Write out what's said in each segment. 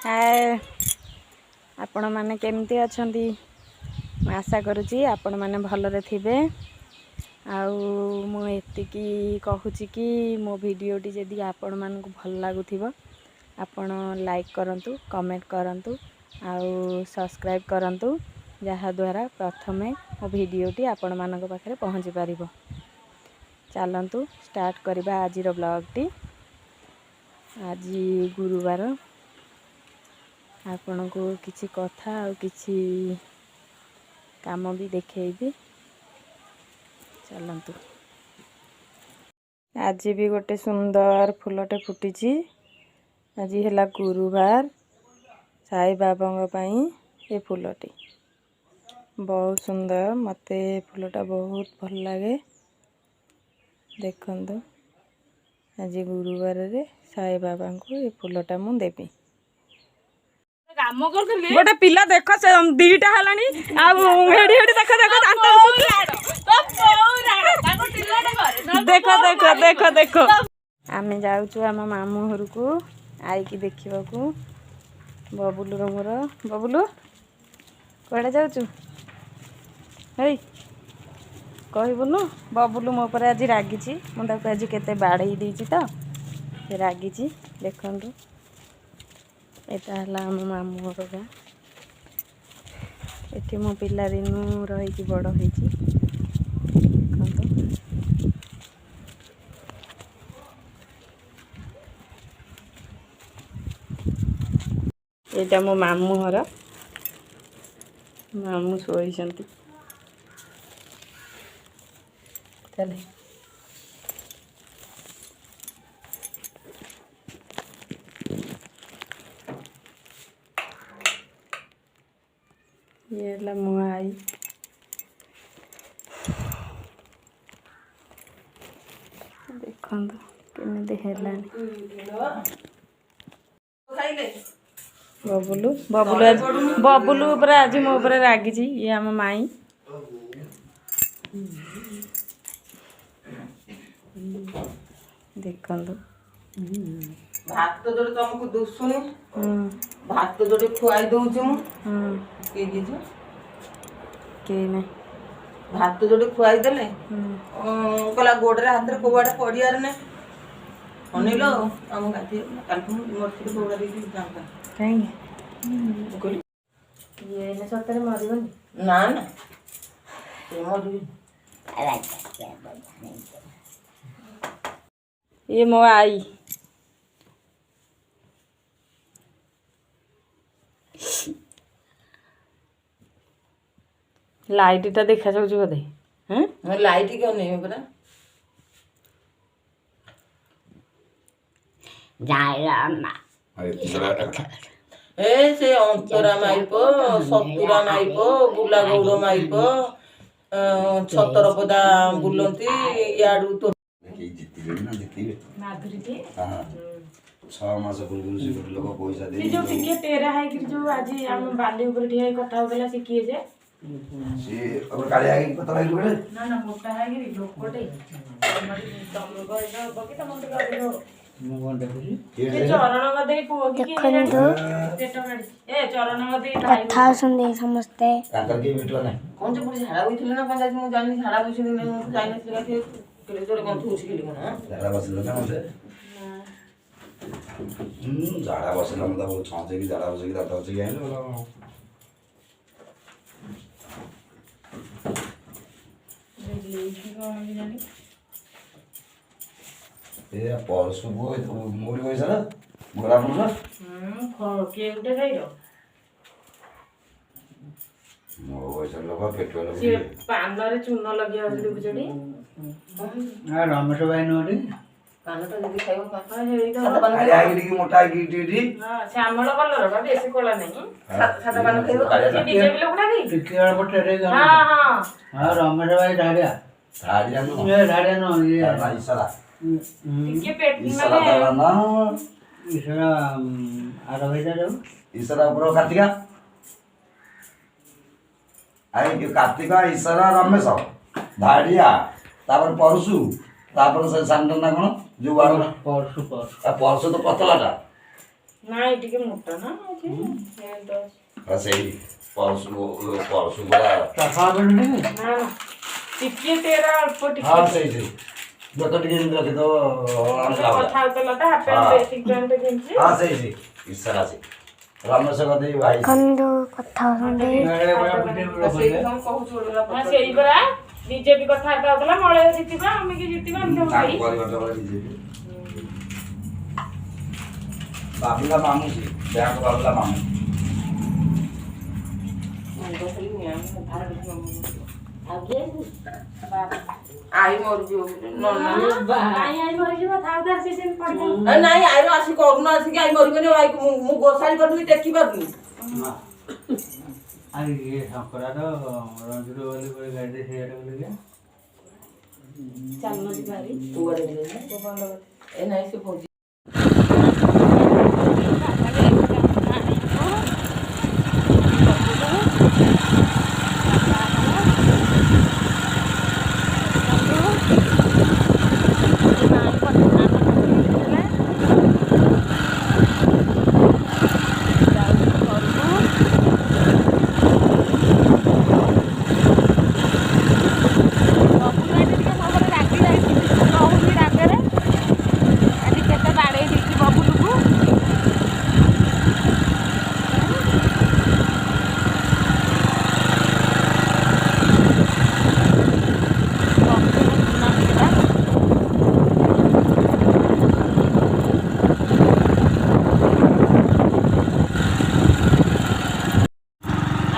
हाय आपण माने केमती अछंती आशा करूची आपण माने भलरे थिबे आउ मु एतिकी कहूची कि मो वीडियोटी जदि आपण मानकु भल लागुथिबो आपण लाइक करंतु कमेंट करंतु आउ सब्सक्राइब करंतु जहा द्वारा प्रथमे मो वीडियोटी आपण मानक पाखरे पहुंची पारिबो। चलंतु स्टार्ट करबा आज रो ब्लॉगटी। आज गुरुवार आपण को किसी कथा और किसी काम भी देखेबी। चलंतु आज भी गोटे सुंदर फूलटे फुटी। आज है गुरुवार साई बाबा ये फूलटी बहुत सुंदर मते फूलटा बहुत भल लगे। देखंतु आज गुरुवार रे साई बाबा को ये फूलटा मु देबी। गोटे पिला देख से दीटा हलानी हेडी हेडी देख देख देख देख देख देख आमे जाउछु आम मामू घर को आई की देखिबा को। बबुलू रो मोर बबुलू कोडे जाउछु हेई कहबुनु। बबुलू मो पर आज रागी मुझे आज केते बाड़ई देछि तो से रागी। देखंतु एटा हला हम मामू घर गाँ। एठी मो पिला दिनु रही बड़ होइछि। एटा मो मामू घर। मामू सोइछंती चले ये ला मुआई देखंतु केने हेलानी। बबुलू बबुलू आज बबुलू ऊपर आज मो ऊपर रागी। ये आम माई देखंतु भात जोड़े तुमको दुसुनी भात जोड़े खुआई दउछु मु के गिजो के नहीं भात जोड़े खुआई देले कला गोडरे हाथ रे कोबाडे पडियार ने अनिलो हम गाती काल मोरती कोबाडे दी जानता कहीं ये ने सतरे मरिबनी ना ना ये मरि ये मो आई लाइट टा देखा जाउछ बोधे हैं लाइट क्यों नहीं है परा जायरामा ए से अंतरा माइपो सतुरा माइपो बुला गौड़ माइपो छतर पदा बुलंती याडू तो माधुरी जी 6 मास पूर्व से गोटे लोक पैसा दे जो टिके तेरा है कि जो आज हम बाली ऊपर ठिया कथा होगला से किए जे से अब काले आगे पता लागिल बेले ना ना मोटा है कि लोकटे तम गइलो बकी तम तो गइलो मु कोन देखुची ये चरण गदे पुओ की देखंतु पेट गाड़ी ए चरण गदे कथा सुनते समझते काकर के बेटवा ना कौन से पुलिस झाड़ा हुई ना पंचायत में जानी झाड़ा बुझी नहीं मैं जाने से लगा थे केले जोरे कौन थूस के लिए ना झाड़ा बसलो ना मते झाड़ा बसलो मतलब वो छांचे की झाड़ा बसकी दाता बसकी आइलो ए परसु गो मोरी पैसा ना मोरा पुरा के उठे गइलो मो पैसा लोक पेट्रोल से पान रे चून लगिया होली बुझडी आ रमेश भाई नोडी कान तो जदी खाइबो हां हेई तो काले आगे की मोटा की टीटी हां श्यामल कलर बा बेसी कोला नहीं सादा पान खाइबो डीजे भी लोगडा की टिकिया पटे रे गाना हां हां हां रमेश भाई ढाडिया साड़िया नो ये ढाडिया नो ये भाई साला के पेट इसरा माने दाला ना इसरा आरो भाई जाओ इसरा ऊपर कार्तिका आई के कार्तिका इसरा रमेश धाड़िया तापर परसु तापर से सांडन ना कोन जो वाला परसु परसु तो पतलाटा ନାଇଁ ଟିକେ ମୋଟା ନା ଅଛି ଆଉ ସେଇ ପରଶୁ ଗୁଡ଼ା ସଫା ବେଲୁନି ନା ଟିକେ ତେରା ଅଳ୍ପ ଟିକେ ହଁ ସେଇ ଯତ ଟିକେ ଏମିତି ରଖିଦେବ କଥା ହଉଥିଲା ତ ହାଫ ପ୍ୟାଣ୍ଟ ବେସିକ ପ୍ୟାଣ୍ଟ ପିନ୍ଧିଛି ହଁ ସେଇ ଇଶାରା ଅଛି ରମେଶ କଦେଇ ଭାଇ ବନ୍ଧୁ କଥା ହଉଛନ୍ତି ସେଇଠି ତମେ କହୁଛୁ ଗୋଟେ ହଁ ସେଇ ପରା ବିଜେପି କଥାବାର୍ତ୍ତା ହଉଥିଲା ମଳୟ ଜିତିବା ଆମେ କି ଜିତିବା ଏମିତି ଭାଇ ବାବୁଲା ମାମୁଁ ସେ ବ୍ୟାଙ୍କ ବାବୁଲା ମାମୁଁ ଆଇ ମରିଯିବ ନାଇଁ ନାଇଁ ଆଇର ଆସି କରୁନ ଆସିକି ଆଇ ମରିବନି ଆଇକୁ ମୁଁ ଗୋସାଳି ପାରୁନି ଟେକି ପାରୁନି ଆରେ ଇଏ ଶଙ୍କରାର ରଞ୍ଜୁର ବୋଲି ଗୋଟେ ଗାଡ଼ିରେ ସେଇଆଡ଼େ ବୋଲି ଚାଲୁନ ଯିବାରି କୁଆଡେ ଯିବେ ଏ ନାଇଁ ସେ ଭୋଜି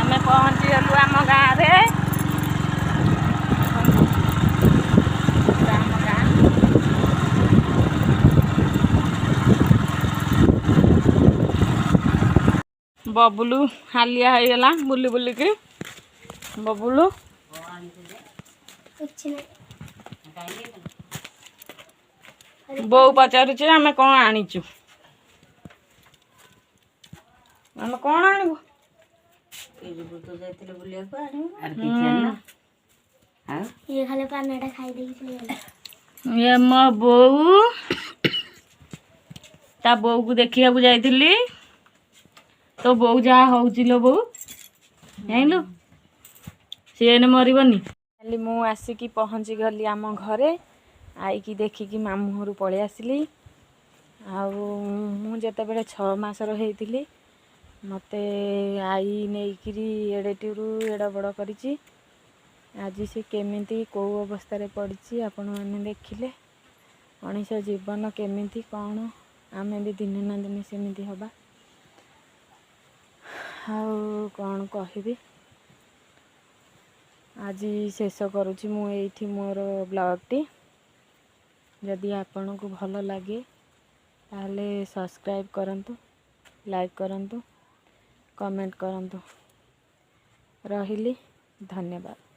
ଆମେ ପହଞ୍ଚିଗଲୁ ଆମ ଗାଁରେ ଆମ ଗାଁ ବବୁଲୁ ହାଲିଆ ହେଇଗଲା ବୁଲି ବୁଲିକି ବବୁଲୁ ବୋଉ ପଚାରୁଛି ଆମେ କ'ଣ ଆଣିଛୁ ଆମେ କ'ଣ ଆଣିବୁ ଇଏ ଖାଲି ପାନଟା ଖାଇଦେଇକି ଇଏ ମୋ ବୋଉ ତା ବୋଉକୁ ଦେଖିବାକୁ ଯାଇଥିଲି ତୋ ବୋଉ ଯାହା ହଉଛି ଲୋ ବୋଉ ଜାଣିଲୁ ସିଏ ଏନେ ମରିବନି କାଲି ମୁଁ ଆସିକି ପହଞ୍ଚିଗଲି ଆମ ଘରେ ଆଇକି ଦେଖିକି ମାମୁଁ ଘରୁ ପଳେଇ ଆସିଲି ଆଉ ମୁଁ ଯେତେବେଳେ 6 ମାସର ହେଇଥିଲି ମୋତେ ଆଈ ନେଇକିରି ଏଡ଼େଟିରୁ ଏଡ଼ ବଡ଼ କରିଛି ଆଜି ସେ କେମିତି କେଉଁ ଅବସ୍ଥାରେ ପଡ଼ିଛି ଆପଣମାନେ ଦେଖିଲେ ମଣିଷ ଜୀବନ କେମିତି କ'ଣ ଆମେ ବି ଦିନେ ନା ଦିନେ ସେମିତି ହେବା ଆଉ କ'ଣ କହିବି ଆଜି ଶେଷ କରୁଛି ମୁଁ ଏଇଠି ମୋର ବ୍ଲଗ୍ଟି ଯଦି ଆପଣଙ୍କୁ ଭଲ ଲାଗେ ତାହେଲେ ସବସ୍କ୍ରାଇବ୍ କରନ୍ତୁ ଲାଇକ୍ କରନ୍ତୁ କମେଣ୍ଟ କରନ୍ତୁ ରହିଲି ଧନ୍ୟବାଦ।